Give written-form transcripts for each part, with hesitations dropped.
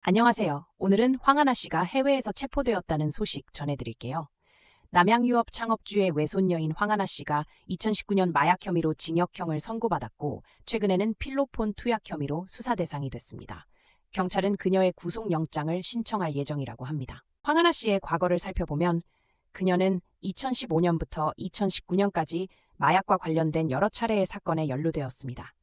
안녕하세요. 오늘은 황하나 씨가 해외에서 체포되었다는 소식 전해드릴게요. 남양유업 창업주의 외손녀인 황하나 씨가 2019년 마약 혐의로 징역형을 선고받았고 최근에는 필로폰 투약 혐의로 수사 대상이 됐습니다. 경찰은 그녀의 구속영장을 신청할 예정이라고 합니다. 황하나 씨의 과거를 살펴보면 그녀는 2015년부터 2019년까지 마약과 관련된 여러 차례의 사건에 연루되었습니다.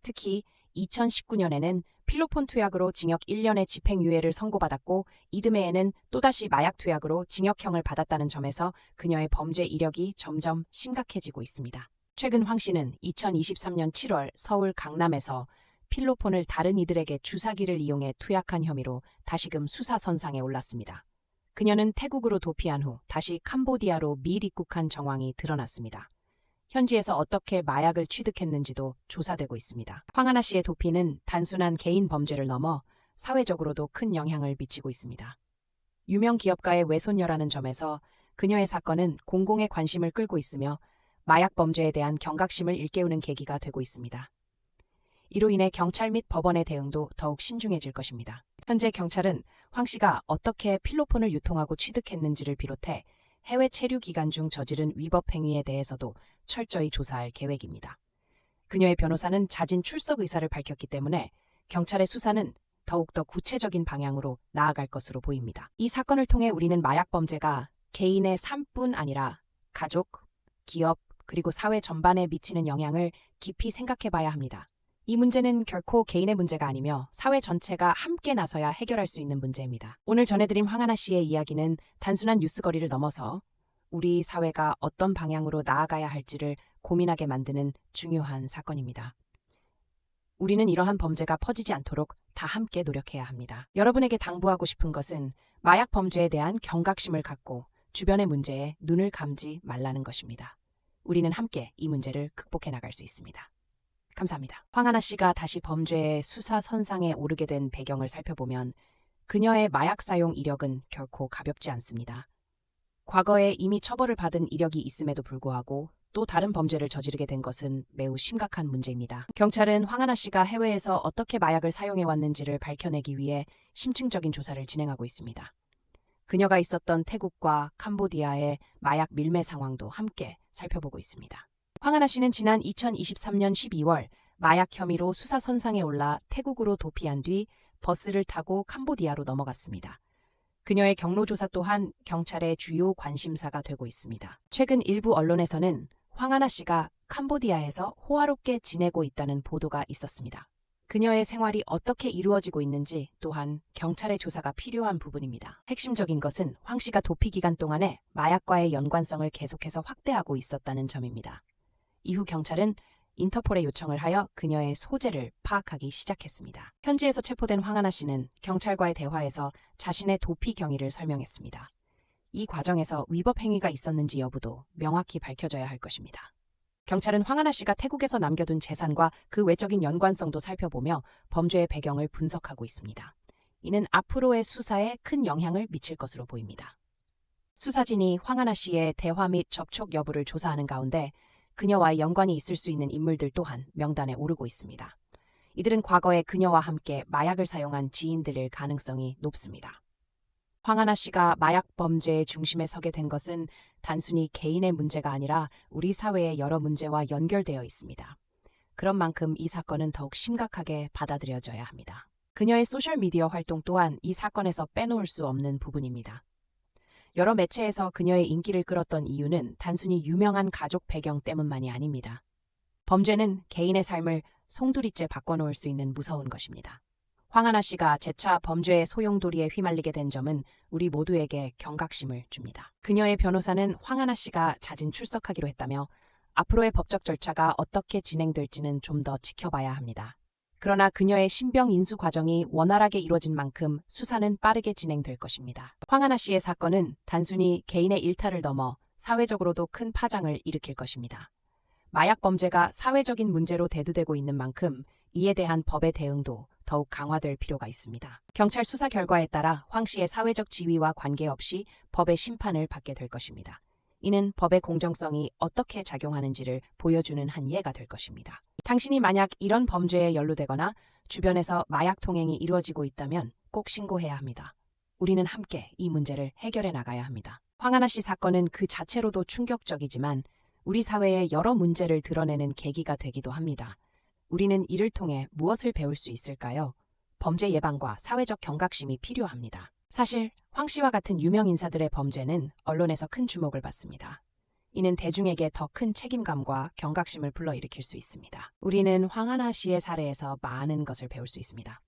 특히 2019년에는 필로폰 투약으로 징역 1년의 집행유예를 선고받았고 이듬해에는 또다시 마약 투약으로 징역형을 받았다는 점에서 그녀의 범죄 이력이 점점 심각해지고 있습니다. 최근 황 씨는 2023년 7월 서울 강남에서 필로폰을 다른 이들에게 주사기를 이용해 투약한 혐의로 다시금 수사선상에 올랐습니다. 그녀는 태국으로 도피한 후 다시 캄보디아로 미입국한 정황이 드러났습니다. 현지에서 어떻게 마약을 취득했는지도 조사되고 있습니다. 황하나 씨의 도피는 단순한 개인 범죄를 넘어 사회적으로도 큰 영향을 미치고 있습니다. 유명 기업가의 외손녀라는 점에서 그녀의 사건은 공공의 관심을 끌고 있으며 마약 범죄에 대한 경각심을 일깨우는 계기가 되고 있습니다. 이로 인해 경찰 및 법원의 대응도 더욱 신중해질 것입니다. 현재 경찰은 황 씨가 어떻게 필로폰을 유통하고 취득했는지를 비롯해 해외 체류 기간 중 저지른 위법 행위에 대해서도 철저히 조사할 계획입니다. 그녀의 변호사는 자진 출석 의사를 밝혔기 때문에 경찰의 수사는 더욱더 구체적인 방향으로 나아갈 것으로 보입니다. 이 사건을 통해 우리는 마약 범죄가 개인의 삶뿐 아니라 가족, 기업, 그리고 사회 전반에 미치는 영향을 깊이 생각해 봐야 합니다. 이 문제는 결코 개인의 문제가 아니며 사회 전체가 함께 나서야 해결할 수 있는 문제입니다. 오늘 전해드린 황하나 씨의 이야기는 단순한 뉴스거리를 넘어서 우리 사회가 어떤 방향으로 나아가야 할지를 고민하게 만드는 중요한 사건입니다. 우리는 이러한 범죄가 퍼지지 않도록 다 함께 노력해야 합니다. 여러분에게 당부하고 싶은 것은 마약 범죄에 대한 경각심을 갖고 주변의 문제에 눈을 감지 말라는 것입니다. 우리는 함께 이 문제를 극복해 나갈 수 있습니다. 감사합니다. 황하나 씨가 다시 범죄의 수사 선상에 오르게 된 배경을 살펴보면 그녀의 마약 사용 이력은 결코 가볍지 않습니다. 과거에 이미 처벌을 받은 이력이 있음에도 불구하고 또 다른 범죄를 저지르게 된 것은 매우 심각한 문제입니다. 경찰은 황하나 씨가 해외에서 어떻게 마약을 사용해 왔는지를 밝혀내기 위해 심층적인 조사를 진행하고 있습니다. 그녀가 있었던 태국과 캄보디아의 마약 밀매 상황도 함께 살펴보고 있습니다. 황하나 씨는 지난 2023년 12월 마약 혐의로 수사 선상에 올라 태국으로 도피한 뒤 버스를 타고 캄보디아로 넘어갔습니다. 그녀의 경로 조사 또한 경찰의 주요 관심사가 되고 있습니다. 최근 일부 언론에서는 황하나 씨가 캄보디아에서 호화롭게 지내고 있다는 보도가 있었습니다. 그녀의 생활이 어떻게 이루어지고 있는지 또한 경찰의 조사가 필요한 부분입니다. 핵심적인 것은 황 씨가 도피 기간 동안에 마약과의 연관성을 계속해서 확대하고 있었다는 점입니다. 이후 경찰은 인터폴에 요청을 하여 그녀의 소재를 파악하기 시작했습니다. 현지에서 체포된 황하나 씨는 경찰과의 대화에서 자신의 도피 경위를 설명했습니다. 이 과정에서 위법 행위가 있었는지 여부도 명확히 밝혀져야 할 것입니다. 경찰은 황하나 씨가 태국에서 남겨둔 재산과 그 외적인 연관성도 살펴보며 범죄의 배경을 분석하고 있습니다. 이는 앞으로의 수사에 큰 영향을 미칠 것으로 보입니다. 수사진이 황하나 씨의 대화 및 접촉 여부를 조사하는 가운데 그녀와의 연관이 있을 수 있는 인물들 또한 명단에 오르고 있습니다. 이들은 과거에 그녀와 함께 마약을 사용한 지인들일 가능성이 높습니다. 황하나 씨가 마약 범죄의 중심에 서게 된 것은 단순히 개인의 문제가 아니라 우리 사회의 여러 문제와 연결되어 있습니다. 그런 만큼 이 사건은 더욱 심각하게 받아들여져야 합니다. 그녀의 소셜미디어 활동 또한 이 사건에서 빼놓을 수 없는 부분입니다. 여러 매체에서 그녀의 인기를 끌었던 이유는 단순히 유명한 가족 배경 때문만이 아닙니다. 범죄는 개인의 삶을 송두리째 바꿔놓을 수 있는 무서운 것입니다. 황하나 씨가 재차 범죄의 소용돌이에 휘말리게 된 점은 우리 모두에게 경각심을 줍니다. 그녀의 변호사는 황하나 씨가 자진 출석하기로 했다며 앞으로의 법적 절차가 어떻게 진행될지는 좀 더 지켜봐야 합니다. 그러나 그녀의 신병 인수 과정이 원활하게 이루어진 만큼 수사는 빠르게 진행될 것입니다. 황하나 씨의 사건은 단순히 개인의 일탈을 넘어 사회적으로도 큰 파장을 일으킬 것입니다. 마약 범죄가 사회적인 문제로 대두되고 있는 만큼 이에 대한 법의 대응도 더욱 강화될 필요가 있습니다. 경찰 수사 결과에 따라 황 씨의 사회적 지위와 관계없이 법의 심판을 받게 될 것입니다. 이는 법의 공정성이 어떻게 작용하는지를 보여주는 한 예가 될 것입니다. 당신이 만약 이런 범죄에 연루되거나 주변에서 마약 통행이 이루어지고 있다면 꼭 신고해야 합니다. 우리는 함께 이 문제를 해결해 나가야 합니다. 황하나 씨 사건은 그 자체로도 충격적이지만 우리 사회의 여러 문제를 드러내는 계기가 되기도 합니다. 우리는 이를 통해 무엇을 배울 수 있을까요? 범죄 예방과 사회적 경각심이 필요합니다. 사실 황 씨와 같은 유명 인사들의 범죄는 언론에서 큰 주목을 받습니다. 이는 대중에게 더 큰 책임감과 경각심을 불러일으킬 수 있습니다. 우리는 황하나 씨의 사례에서 많은 것을 배울 수 있습니다.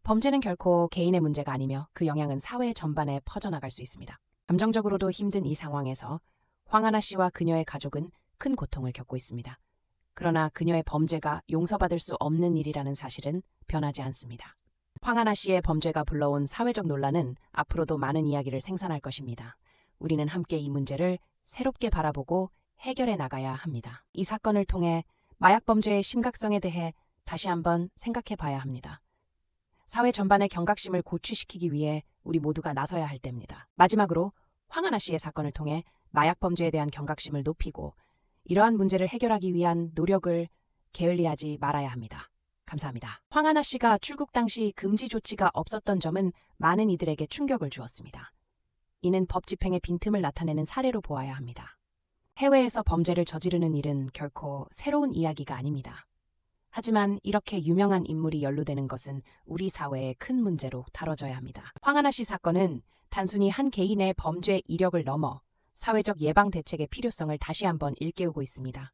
범죄는 결코 개인의 문제가 아니며 그 영향은 사회 전반에 퍼져나갈 수 있습니다. 감정적으로도 힘든 이 상황에서 황하나 씨와 그녀의 가족은 큰 고통을 겪고 있습니다. 그러나 그녀의 범죄가 용서받을 수 없는 일이라는 사실은 변하지 않습니다. 황하나 씨의 범죄가 불러온 사회적 논란은 앞으로도 많은 이야기를 생산할 것입니다. 우리는 함께 이 문제를 새롭게 바라보고 해결해 나가야 합니다. 이 사건을 통해 마약 범죄의 심각성에 대해 다시 한번 생각해 봐야 합니다. 사회 전반의 경각심을 고취시키기 위해 우리 모두가 나서야 할 때입니다. 마지막으로 황하나 씨의 사건을 통해 마약 범죄에 대한 경각심을 높이고 이러한 문제를 해결하기 위한 노력을 게을리하지 말아야 합니다. 감사합니다. 황하나 씨가 출국 당시 금지 조치가 없었던 점은 많은 이들에게 충격을 주었습니다. 이는 법 집행의 빈틈을 나타내는 사례로 보아야 합니다. 해외에서 범죄를 저지르는 일은 결코 새로운 이야기가 아닙니다. 하지만 이렇게 유명한 인물이 연루되는 것은 우리 사회의 큰 문제로 다뤄져야 합니다. 황하나 씨 사건은 단순히 한 개인의 범죄 이력을 넘어 사회적 예방 대책의 필요성을 다시 한번 일깨우고 있습니다.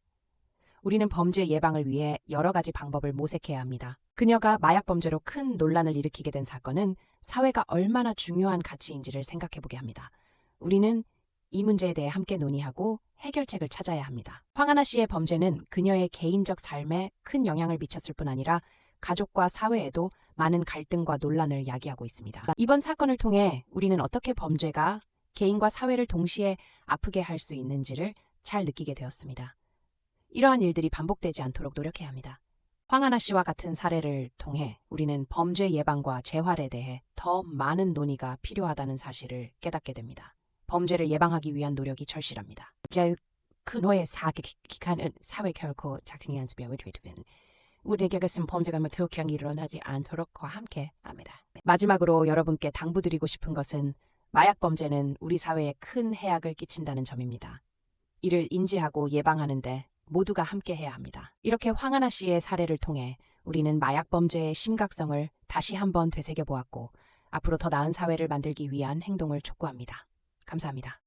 우리는 범죄 예방을 위해 여러 가지 방법을 모색해야 합니다. 그녀가 마약 범죄로 큰 논란을 일으키게 된 사건은 사회가 얼마나 중요한 가치인지를 생각해보게 합니다. 우리는 이 문제에 대해 함께 논의하고 해결책을 찾아야 합니다. 황하나 씨의 범죄는 그녀의 개인적 삶에 큰 영향을 미쳤을 뿐 아니라 가족과 사회에도 많은 갈등과 논란을 야기하고 있습니다. 이번 사건을 통해 우리는 어떻게 범죄가 개인과 사회를 동시에 아프게 할 수 있는지를 잘 느끼게 되었습니다. 이러한 일들이 반복되지 않도록 노력해야 합니다. 황하나 씨와 같은 사례를 통해 우리는 범죄 예방과 재활에 대해 더 많은 논의가 필요하다는 사실을 깨닫게 됩니다. 범죄를 예방하기 위한 노력이 절실합니다. 이제 그녀의 사기 기간은 사회 결코 작성이 않으며 우리에게 같은 범죄가 그렇게 일어나지 않도록 함께 합니다. 마지막으로 여러분께 당부드리고 싶은 것은 마약 범죄는 우리 사회에 큰 해악을 끼친다는 점입니다. 이를 인지하고 예방하는데 모두가 함께 해야 합니다. 이렇게 황하나 씨의 사례를 통해 우리는 마약 범죄의 심각성을 다시 한번 되새겨보았고 앞으로 더 나은 사회를 만들기 위한 행동을 촉구합니다. 감사합니다.